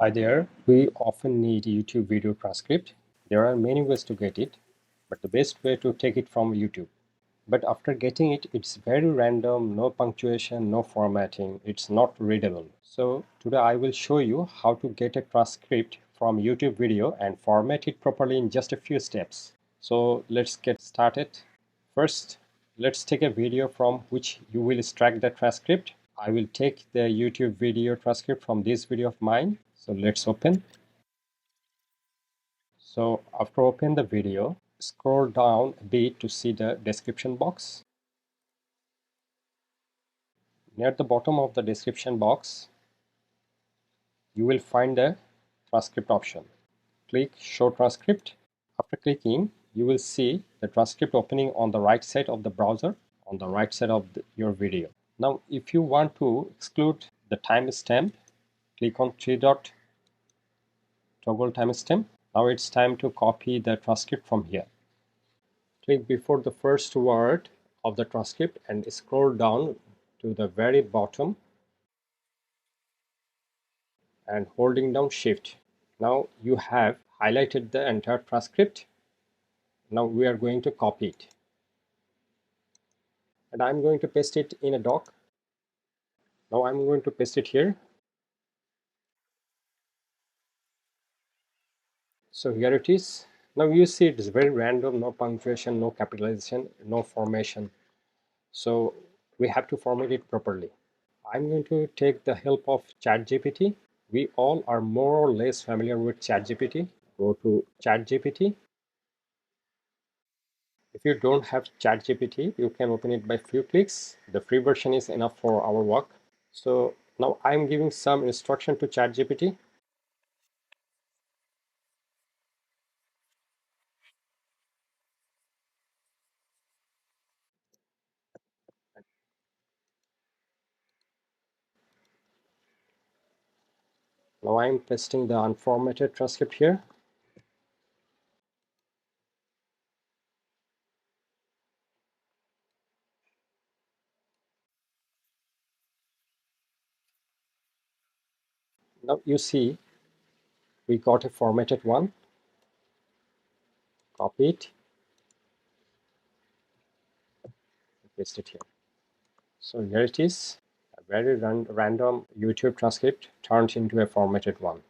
Hi there. We often need YouTube video transcript. There are many ways to get it, but the best way to take it from YouTube. But after getting it, it's very random, no punctuation, no formatting. It's not readable. So today I will show you how to get a transcript from YouTube video and format it properly in just a few steps. So let's get started. First, let's take a video from which you will extract the transcript. I will take the YouTube video transcript from this video of mine. So let's open. So after open the video, scroll down a bit to see the description box. Near the bottom of the description box, you will find the transcript option. Click show transcript. After clicking, you will see the transcript opening on the right side of the browser, on the right side of your video. Now, if you want to exclude the timestamp, click on three dot toggle timestamp. Now it's time to copy the transcript from here. Click before the first word of the transcript and scroll down to the very bottom and holding down shift. Now you have highlighted the entire transcript. Now we are going to copy it. And I'm going to paste it in a doc. Now I'm going to paste it here. So here it is. Now you see it is very random, no punctuation, no capitalization, no formation. So we have to format it properly. I'm going to take the help of ChatGPT. We all are more or less familiar with ChatGPT. Go to ChatGPT. If you don't have ChatGPT, you can open it by few clicks. The free version is enough for our work. So now I'm giving some instruction to ChatGPT. Now I'm pasting the unformatted transcript here. Now you see we got a formatted one. Copy it. Paste it here. So here it is. A very random YouTube transcript turned into a formatted one.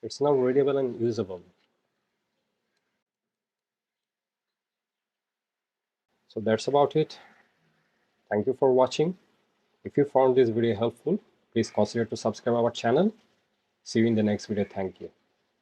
It's now readable and usable. So that's about it. Thank you for watching. If you found this video helpful, please consider to subscribe our channel. See you in the next video. Thank you.